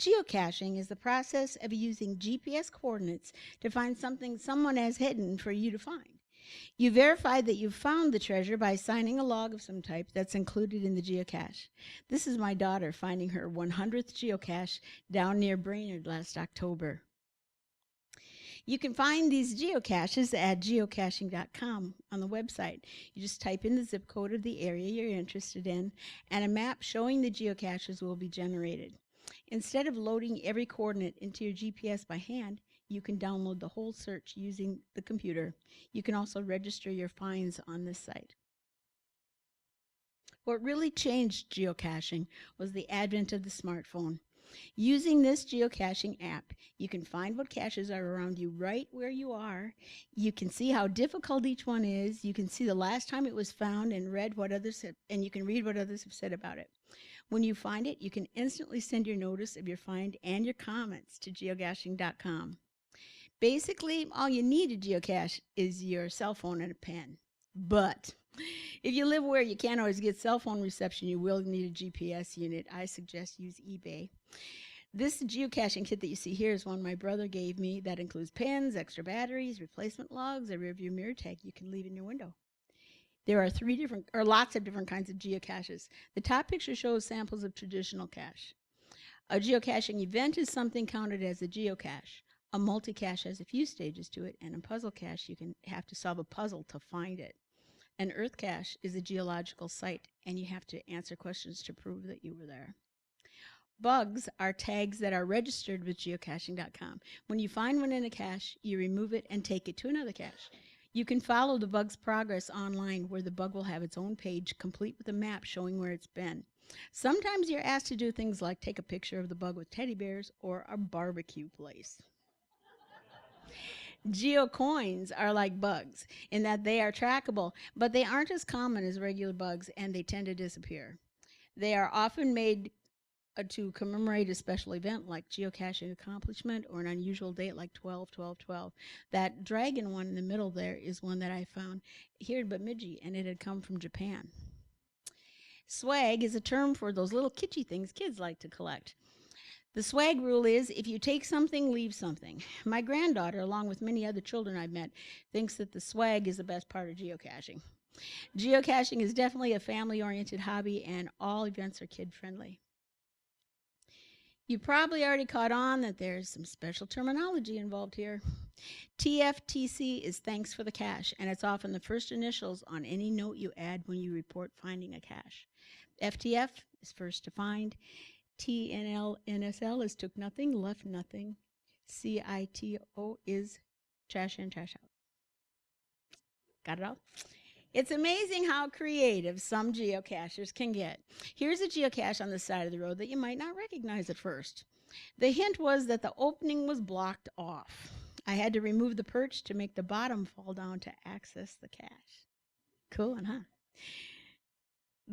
Geocaching is the process of using GPS coordinates to find something someone has hidden for you to find. You verify that you've found the treasure by signing a log of some type that's included in the geocache. This is my daughter finding her 100th geocache down near Brainerd last October. You can find these geocaches at geocaching.com on the website. You just type in the zip code of the area you're interested in, and a map showing the geocaches will be generated. Instead of loading every coordinate into your GPS by hand, you can download the whole search using the computer. You can also register your finds on this site. What really changed geocaching was the advent of the smartphone. Using this geocaching app, you can find what caches are around you right where you are. You can see how difficult each one is. You can see the last time it was found and you can read what others have said about it. When you find it, you can instantly send your notice of your find and your comments to geocaching.com. Basically, all you need to geocache is your cell phone and a pen. But if you live where you can't always get cell phone reception, you will need a GPS unit. I suggest use eBay. This geocaching kit that you see here is one my brother gave me that includes pens, extra batteries, replacement logs, a rearview mirror tag you can leave in your window. There are lots of different kinds of geocaches. The top picture shows samples of traditional cache. A geocaching event is something counted as a geocache. A multi-cache has a few stages to it, and a puzzle cache you can have to solve a puzzle to find it. An earth cache is a geological site, and you have to answer questions to prove that you were there. Bugs are tags that are registered with geocaching.com. When you find one in a cache, you remove it and take it to another cache. You can follow the bug's progress online, where the bug will have its own page complete with a map showing where it's been. Sometimes you're asked to do things like take a picture of the bug with teddy bears or a barbecue place. Geocoins are like bugs in that they are trackable, but they aren't as common as regular bugs, and they tend to disappear. They are often made to commemorate a special event like geocaching accomplishment or an unusual date like 12/12/12. That dragon one in the middle there is one that I found here in Bemidji, and it had come from Japan. Swag is a term for those little kitschy things kids like to collect. The swag rule is if you take something, leave something. My granddaughter, along with many other children I've met, thinks that the swag is the best part of geocaching. Geocaching is definitely a family-oriented hobby, and all events are kid-friendly. You probably already caught on that there's some special terminology involved here. TFTC is thanks for the cache, and it's often the first initials on any note you add when you report finding a cache. FTF is first to find. TNLNSL is took nothing, left nothing. CITO is trash in, trash out. Got it all? It's amazing how creative some geocachers can get. Here's a geocache on the side of the road that you might not recognize at first. The hint was that the opening was blocked off. I had to remove the perch to make the bottom fall down to access the cache. Cool, huh?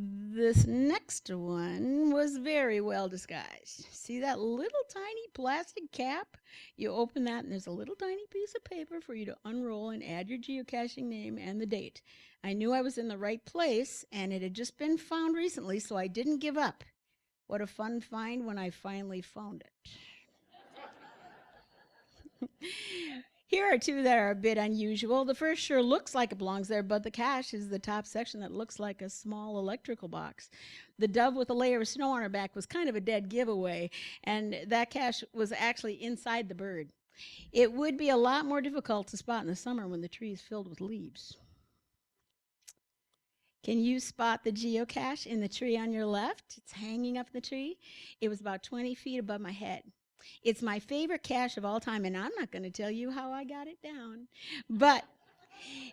This next one was very well disguised. See that little tiny plastic cap? You open that and there's a little tiny piece of paper for you to unroll and add your geocaching name and the date. I knew I was in the right place, and it had just been found recently, so I didn't give up. What a fun find when I finally found it. Here are two that are a bit unusual. The first sure looks like it belongs there, but the cache is the top section that looks like a small electrical box. The dove with a layer of snow on her back was kind of a dead giveaway, and that cache was actually inside the bird. It would be a lot more difficult to spot in the summer when the tree is filled with leaves. Can you spot the geocache in the tree on your left? It's hanging up the tree. It was about 20 feet above my head. It's my favorite cache of all time, and I'm not going to tell you how I got it down. But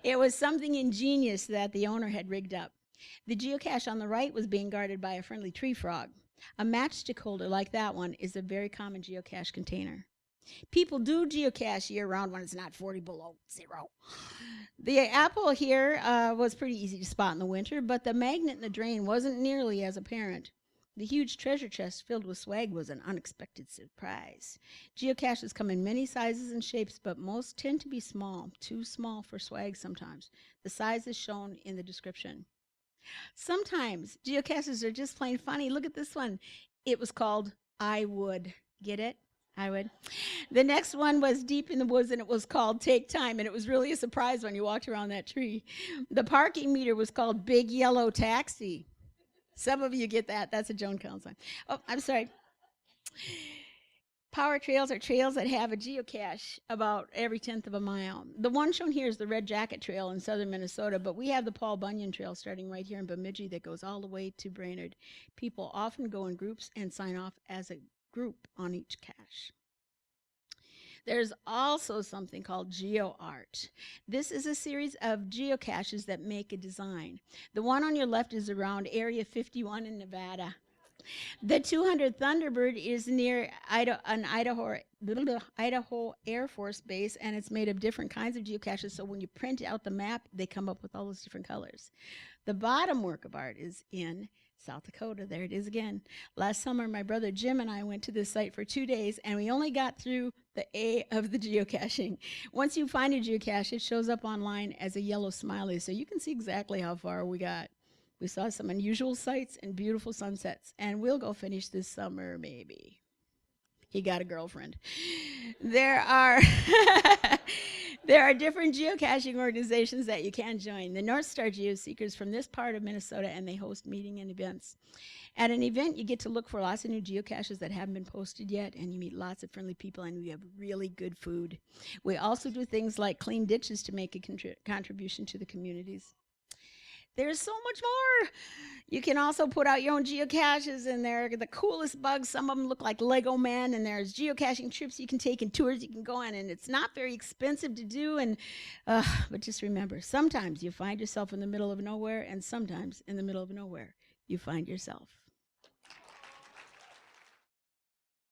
it was something ingenious that the owner had rigged up. The geocache on the right was being guarded by a friendly tree frog. A matchstick holder like that one is a very common geocache container. People do geocache year-round when it's not 40 below zero. The apple here was pretty easy to spot in the winter, but the magnet in the drain wasn't nearly as apparent. The huge treasure chest filled with swag was an unexpected surprise. Geocaches come in many sizes and shapes, but most tend to be small, too small for swag sometimes. The size is shown in the description. Sometimes geocaches are just plain funny. Look at this one. It was called I Would. Get it? I would. The next one was Deep in the Woods, and it was called Take Time, and it was really a surprise when you walked around that tree. The parking meter was called Big Yellow Taxi. Some of you get that. That's a Joan Collins song. Oh, I'm sorry. Power trails are trails that have a geocache about every tenth of a mile. The one shown here is the Red Jacket Trail in southern Minnesota, but we have the Paul Bunyan Trail starting right here in Bemidji that goes all the way to Brainerd. People often go in groups and sign off as a group on each cache. There's also something called GeoArt. This is a series of geocaches that make a design. The one on your left is around Area 51 in Nevada. The 200 Thunderbird is near Idaho Air Force Base, and it's made of different kinds of geocaches, so when you print out the map, they come up with all those different colors. The bottom work of art is in South Dakota. There it is again. Last summer, my brother Jim and I went to this site for 2 days, and we only got through the A of the geocaching. Once you find a geocache, it shows up online as a yellow smiley, so you can see exactly how far we got. We saw some unusual sights and beautiful sunsets, and we'll go finish this summer, maybe. He got a girlfriend. There are there are different geocaching organizations that you can join. The North Star Geoseekers from this part of Minnesota, and they host meeting and events. At an event, you get to look for lots of new geocaches that haven't been posted yet, and you meet lots of friendly people, and we have really good food. We also do things like clean ditches to make a contribution to the communities. There's so much more. You can also put out your own geocaches, and they're the coolest bugs. Some of them look like Lego men, and there's geocaching trips you can take and tours you can go on, and it's not very expensive to do. But just remember, sometimes you find yourself in the middle of nowhere, and sometimes in the middle of nowhere you find yourself.